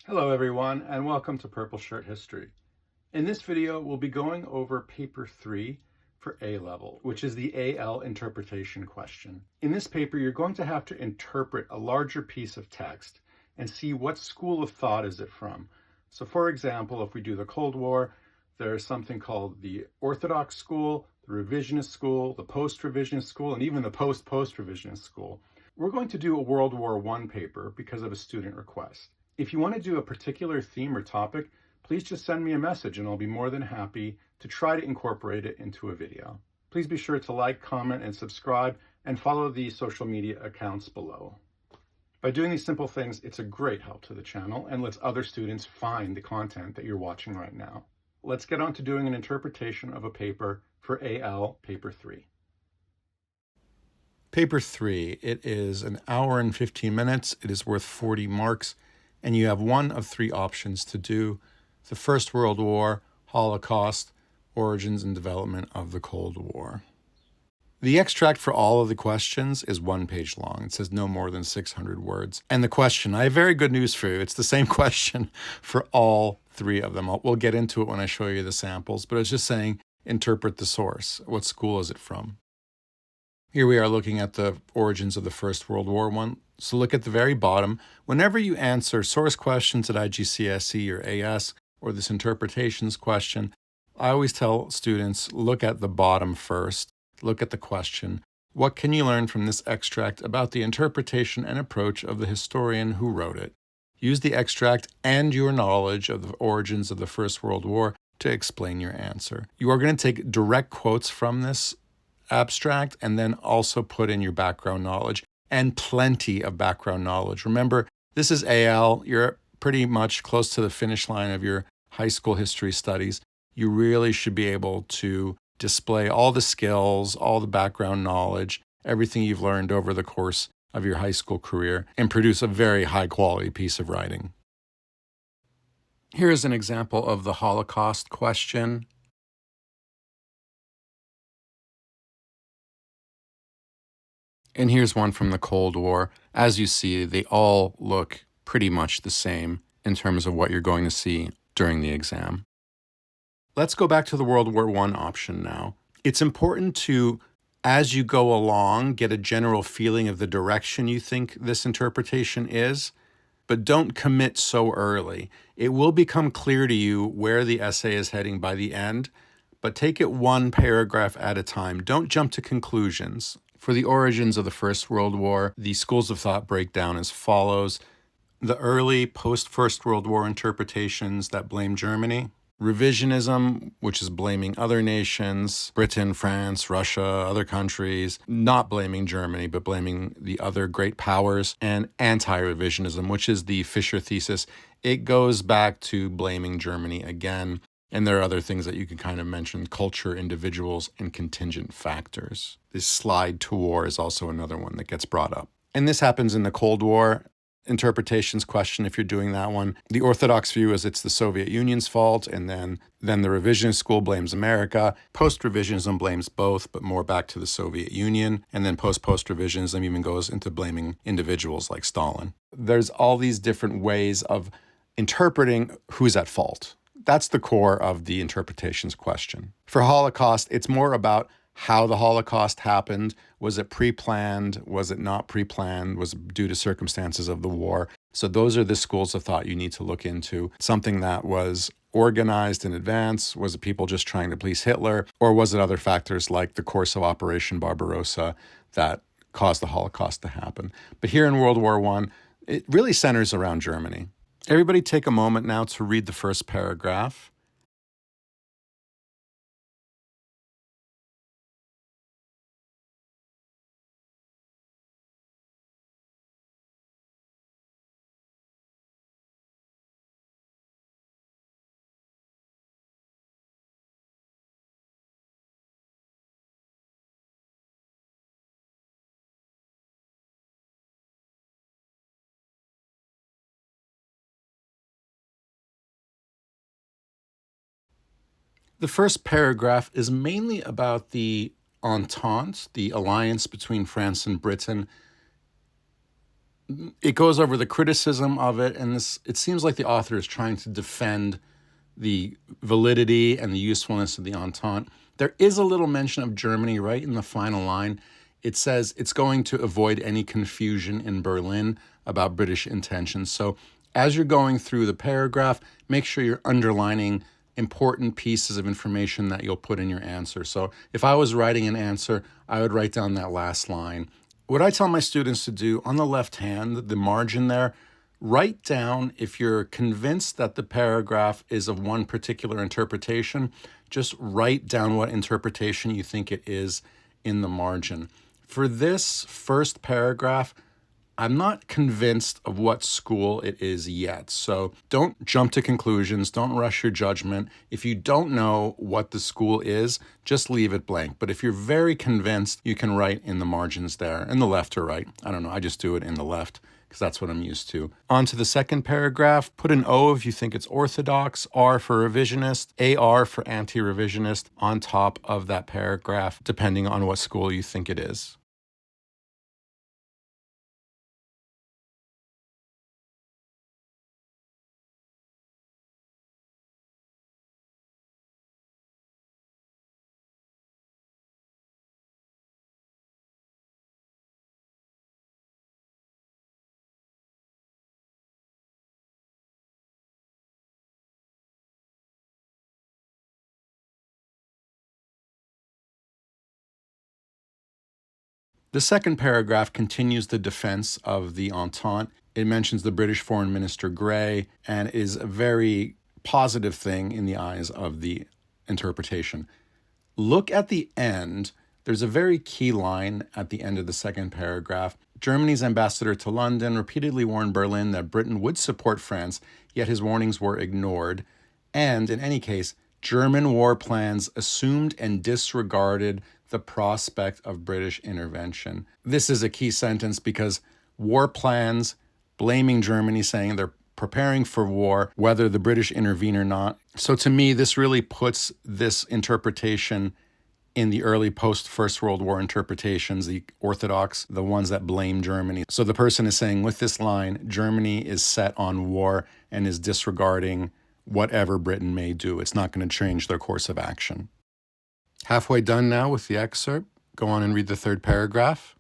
Hello everyone, and welcome to Purple Shirt History. In this video, we'll be going over paper 3 for A-level, which is the AL interpretation question. In this paper, you're going to have to interpret a larger piece of text and see what school of thought is it from. So for example, if we do the Cold War, there's something called the Orthodox school, the revisionist school, the post-revisionist school, and even the post-post-revisionist school. We're going to do a World War I paper because of a student request. If you want to do a particular theme or topic, please just send me a message and I'll be more than happy to try to incorporate it into a video. Please be sure to like, comment, and subscribe, and follow the social media accounts below. By doing these simple things, it's a great help to the channel and lets other students find the content that you're watching right now. Let's get on to doing an interpretation of a paper for AL Paper 3. Paper 3, it is an hour and 15 minutes. It is worth 40 marks. And you have one of three options to do: the First World War, Holocaust, origins and development of the Cold War. The extract for all of the questions is 1 page long. It says no more than 600 words. And the question, I have very good news for you. It's the same question for all three of them. We'll get into it when I show you the samples, but it's just saying interpret the source. What school is it from? Here we are looking at the origins of the First World War one. So look at the very bottom. Whenever you answer source questions at IGCSE or AS, or this interpretations question, I always tell students, look at the bottom first. Look at the question. What can you learn from this extract about the interpretation and approach of the historian who wrote it? Use the extract and your knowledge of the origins of the First World War to explain your answer. You are going to take direct quotes from this abstract and then also put in your background knowledge, and plenty of background knowledge. Remember, this is AL. You're pretty much close to the finish line of your high school history studies. You really should be able to display all the skills, all the background knowledge, everything you've learned over the course of your high school career, and produce a very high quality piece of writing. Here's an example of the Holocaust question. And here's one from the Cold War. As you see, they all look pretty much the same in terms of what you're going to see during the exam. Let's go back to the World War I option now. It's important to, as you go along, get a general feeling of the direction you think this interpretation is, but don't commit so early. It will become clear to you where the essay is heading by the end, but take it one paragraph at a time. Don't jump to conclusions. For the origins of the First World War, the schools of thought break down as follows: the early post-First World War interpretations that blame Germany, revisionism, which is blaming other nations, Britain, France, Russia, other countries, not blaming Germany, but blaming the other great powers, and anti-revisionism, which is the Fisher thesis. It goes back to blaming Germany again. And there are other things that you can kind of mention: culture, individuals, and contingent factors. This slide to war is also another one that gets brought up. And this happens in the Cold War interpretations question if you're doing that one. The Orthodox view is it's the Soviet Union's fault, and then the revisionist school blames America. Post-revisionism blames both, but more back to the Soviet Union. And then post-revisionism even goes into blaming individuals like Stalin. There's all these different ways of interpreting who's at fault. That's the core of the interpretations question. For Holocaust, it's more about how the Holocaust happened. Was it pre-planned? Was it not pre-planned? Was it due to circumstances of the war? So those are the schools of thought you need to look into. Something that was organized in advance. Was it people just trying to please Hitler? Or was it other factors like the course of Operation Barbarossa that caused the Holocaust to happen? But here in World War I, it really centers around Germany. Everybody take a moment now to read the first paragraph. The first paragraph is mainly about the Entente, the alliance between France and Britain, It goes over the criticism of it, and it seems like the author is trying to defend the validity and the usefulness of the Entente. There is a little mention of Germany right in the final line. It says it's going to avoid any confusion in Berlin about British intentions. So as you're going through the paragraph, make sure you're underlining important pieces of information that you'll put in your answer. So if I was writing an answer, I would write down that last line. What I tell my students to do on the left hand, the margin there, write down, if you're convinced that the paragraph is of one particular interpretation, just write down what interpretation you think it is in the margin. For this first paragraph, I'm not convinced of what school it is yet. So don't jump to conclusions. Don't rush your judgment. If you don't know what the school is, just leave it blank. But if you're very convinced, you can write in the margins there, in the left or right. I don't know. I just do it in the left because that's what I'm used to. On to the second paragraph. Put an O if you think it's orthodox, R for revisionist, AR for anti-revisionist on top of that paragraph, depending on what school you think it is. The second paragraph continues the defense of the Entente. It mentions the British Foreign Minister Grey and is a very positive thing in the eyes of the interpretation. Look at the end. There's a very key line at the end of the second paragraph. Germany's ambassador to London repeatedly warned Berlin that Britain would support France, yet his warnings were ignored. And in any case, German war plans assumed and disregarded the prospect of British intervention. This is a key sentence because war plans, blaming Germany, saying they're preparing for war, whether the British intervene or not. So to me, this really puts this interpretation in the early post-First World War interpretations, the orthodox, the ones that blame Germany. So the person is saying with this line, Germany is set on war and is disregarding whatever Britain may do. It's not going to change their course of action. Halfway done now with the excerpt. Go on and read the third paragraph.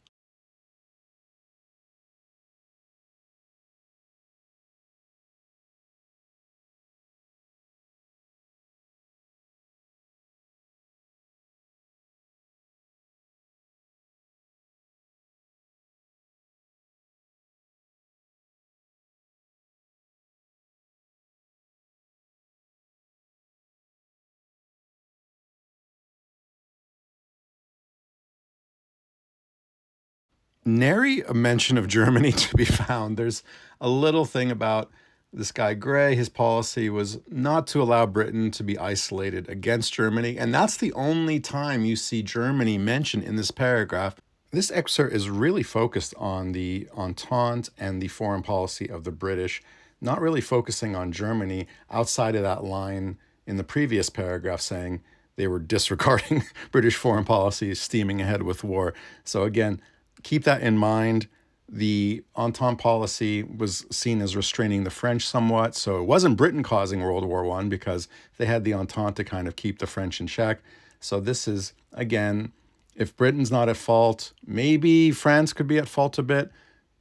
Nary a mention of Germany to be found. There's a little thing about this guy Gray. His policy was not to allow Britain to be isolated against Germany, and that's the only time you see Germany mentioned in this paragraph. This excerpt is really focused on the Entente and the foreign policy of the British, not really focusing on Germany outside of that line in the previous paragraph saying they were disregarding British foreign policy, steaming ahead with war. So again, keep that in mind. The Entente policy was seen as restraining the French somewhat. So it wasn't Britain causing World War I because they had the Entente to kind of keep the French in check. So this is, again, if Britain's not at fault, maybe France could be at fault a bit.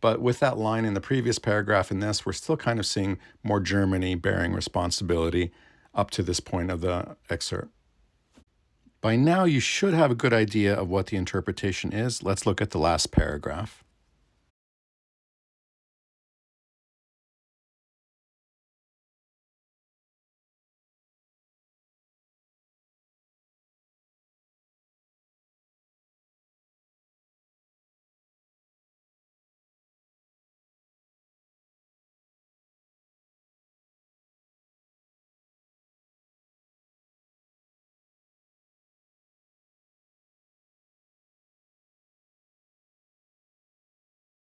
But with that line in the previous paragraph in this, we're still kind of seeing more Germany bearing responsibility up to this point of the excerpt. By now, you should have a good idea of what the interpretation is. Let's look at the last paragraph.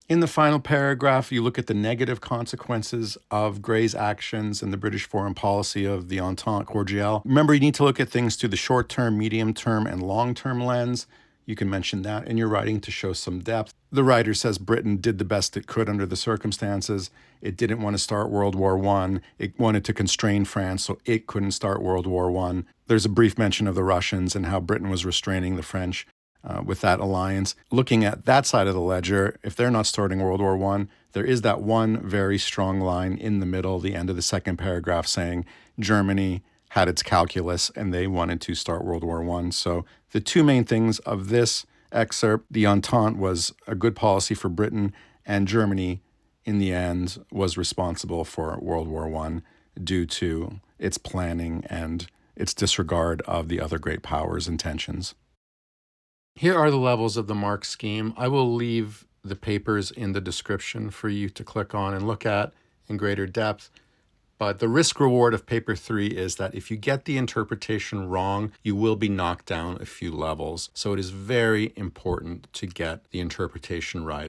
In the final paragraph, you look at the negative consequences of Gray's actions and the British foreign policy of the Entente Cordiale. Remember, you need to look at things through the short-term, medium-term, and long-term lens. You can mention that in your writing to show some depth. The writer says Britain did the best it could under the circumstances. It didn't want to start World War I. It wanted to constrain France so it couldn't start World War I. There's a brief mention of the Russians and how Britain was restraining the French with that alliance. Looking at that side of the ledger, if they're not starting World War I, there is that one very strong line in the middle, the end of the second paragraph, saying Germany had its calculus and they wanted to start World War I. So the two main things of this excerpt, the Entente was a good policy for Britain, and Germany, in the end, was responsible for World War I due to its planning and its disregard of the other great powers' intentions. Here are the levels of the mark scheme. I will leave the papers in the description for you to click on and look at in greater depth. But the risk reward of paper 3 is that if you get the interpretation wrong, you will be knocked down a few levels. So it is very important to get the interpretation right.